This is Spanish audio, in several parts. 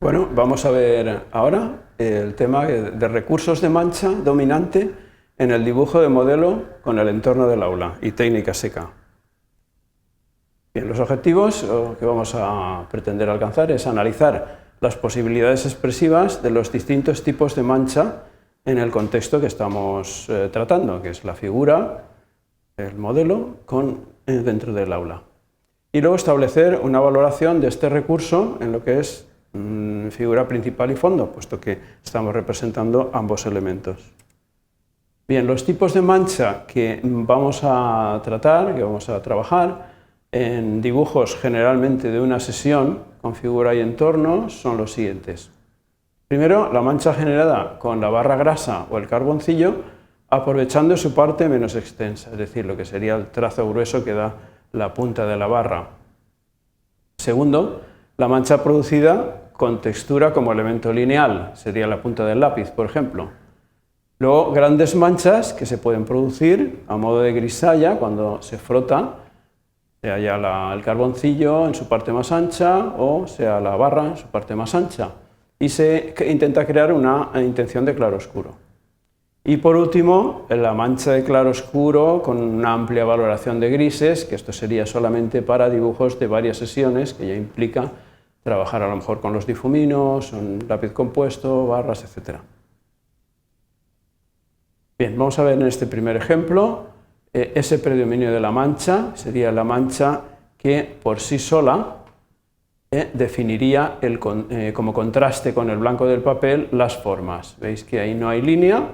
Bueno, vamos a ver ahora el tema de recursos de mancha dominante en el dibujo de modelo con el entorno del aula y técnica seca. Bien, los objetivos que vamos a pretender alcanzar es analizar las posibilidades expresivas de los distintos tipos de mancha en el contexto que estamos tratando, que es la figura, el modelo, dentro del aula. Y luego establecer una valoración de este recurso en lo que es figura principal y fondo, puesto que estamos representando ambos elementos. Bien, los tipos de mancha que vamos a tratar, que vamos a trabajar en dibujos generalmente de una sesión con figura y entorno son los siguientes. Primero, la mancha generada con la barra grasa o el carboncillo, aprovechando su parte menos extensa, es decir, lo que sería el trazo grueso que da la punta de la barra. Segundo, la mancha producida con textura como elemento lineal, sería la punta del lápiz, por ejemplo. Luego, grandes manchas que se pueden producir a modo de grisalla cuando se frota, sea ya el carboncillo en su parte más ancha o sea la barra en su parte más ancha, y se intenta crear una intención de claroscuro. Y por último, la mancha de claroscuro con una amplia valoración de grises, que esto sería solamente para dibujos de varias sesiones, que ya implica trabajar a lo mejor con los difuminos, un lápiz compuesto, barras, etc. Bien, vamos a ver en este primer ejemplo ese predominio de la mancha, sería la mancha que por sí sola definiría como contraste con el blanco del papel las formas. Veis que ahí no hay línea,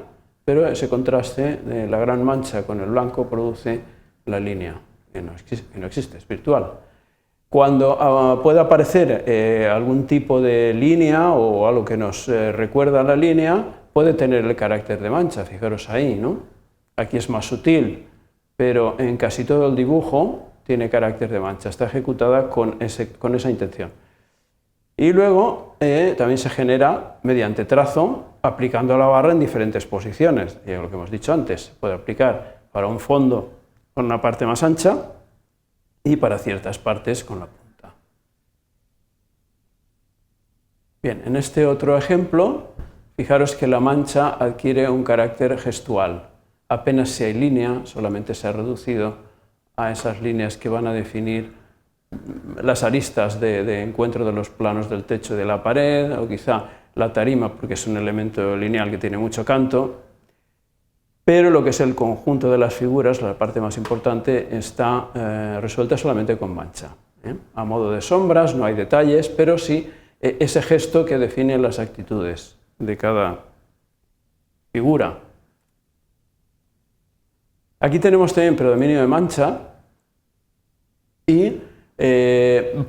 pero ese contraste de la gran mancha con el blanco produce la línea, que no existe, es virtual. Cuando puede aparecer algún tipo de línea o algo que nos recuerda a la línea, puede tener el carácter de mancha, fijaros ahí, ¿no? Aquí es más sutil, pero en casi todo el dibujo tiene carácter de mancha, está ejecutada con esa intención. Y luego también se genera mediante trazo, aplicando la barra en diferentes posiciones, y lo que hemos dicho antes, se puede aplicar para un fondo con una parte más ancha y para ciertas partes con la punta. Bien, en este otro ejemplo, fijaros que la mancha adquiere un carácter gestual. Apenas si hay línea, solamente se ha reducido a esas líneas que van a definir las aristas de encuentro de los planos del techo de la pared, o quizá la tarima, porque es un elemento lineal que tiene mucho canto. Pero lo que es el conjunto de las figuras, la parte más importante, está resuelta solamente con mancha. A modo de sombras, no hay detalles, pero sí ese gesto que define las actitudes de cada figura. Aquí tenemos también predominio de mancha y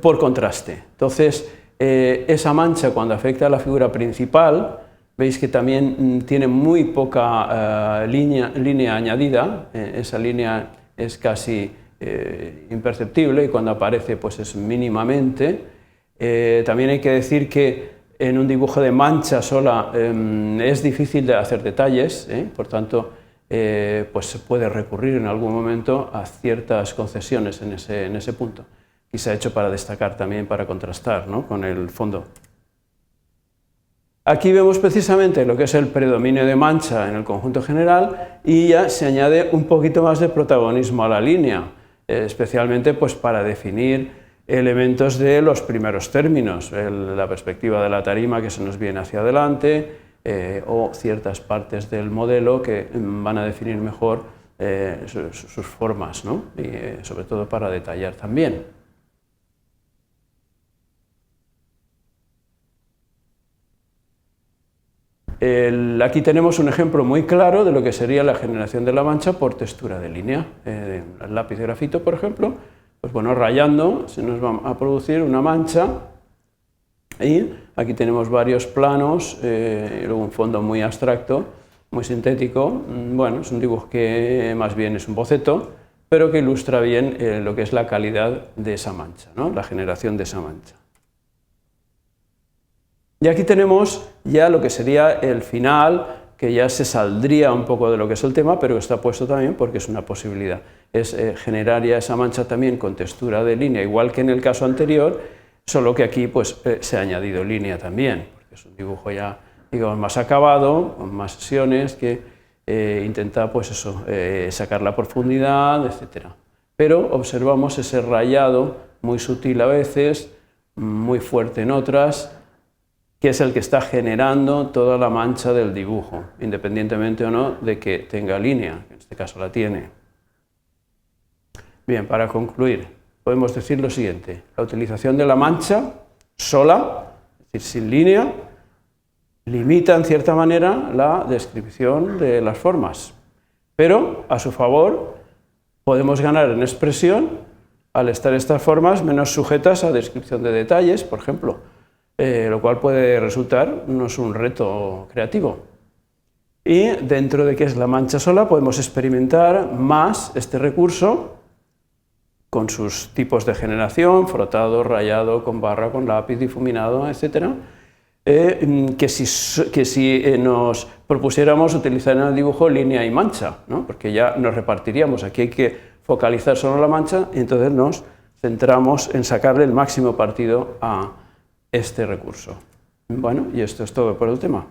por contraste. Entonces, esa mancha cuando afecta a la figura principal, veis que también tiene muy poca línea añadida, esa línea es casi imperceptible y cuando aparece pues es mínimamente. También hay que decir que en un dibujo de mancha sola es difícil de hacer detalles, por tanto pues se puede recurrir en algún momento a ciertas concesiones en ese punto. Y se ha hecho para destacar también, para contrastar, ¿no?, con el fondo. Aquí vemos precisamente lo que es el predominio de mancha en el conjunto general y ya se añade un poquito más de protagonismo a la línea, especialmente pues, para definir elementos de los primeros términos, la perspectiva de la tarima que se nos viene hacia adelante o ciertas partes del modelo que van a definir mejor sus formas, ¿no? Y sobre todo para detallar también. Aquí tenemos un ejemplo muy claro de lo que sería la generación de la mancha por textura de línea. El lápiz de grafito, por ejemplo, pues bueno, rayando se nos va a producir una mancha y aquí tenemos varios planos y luego un fondo muy abstracto, muy sintético. Bueno, es un dibujo que más bien es un boceto, pero que ilustra bien lo que es la calidad de esa mancha, ¿no?, la generación de esa mancha. Y aquí tenemos ya lo que sería el final, que ya se saldría un poco de lo que es el tema, pero está puesto también porque es una posibilidad. Es generar ya esa mancha también con textura de línea, igual que en el caso anterior, solo que aquí pues, se ha añadido línea también, porque es un dibujo ya, digamos, más acabado, con más sesiones, que intenta pues eso, sacar la profundidad, etc. Pero observamos ese rayado muy sutil a veces, muy fuerte en otras, que es el que está generando toda la mancha del dibujo, independientemente o no de que tenga línea, que en este caso la tiene. Bien, para concluir, podemos decir lo siguiente: la utilización de la mancha sola, es decir, sin línea, limita en cierta manera la descripción de las formas, pero a su favor podemos ganar en expresión al estar estas formas menos sujetas a descripción de detalles, por ejemplo, lo cual puede resultar un reto creativo. Y dentro de que es la mancha sola podemos experimentar más este recurso con sus tipos de generación, frotado, rayado, con barra, con lápiz, difuminado, etc., que si nos propusiéramos utilizar en el dibujo línea y mancha, ¿no? Porque ya nos repartiríamos, aquí hay que focalizar solo la mancha y entonces nos centramos en sacarle el máximo partido a este recurso. Bueno, y esto es todo por el tema.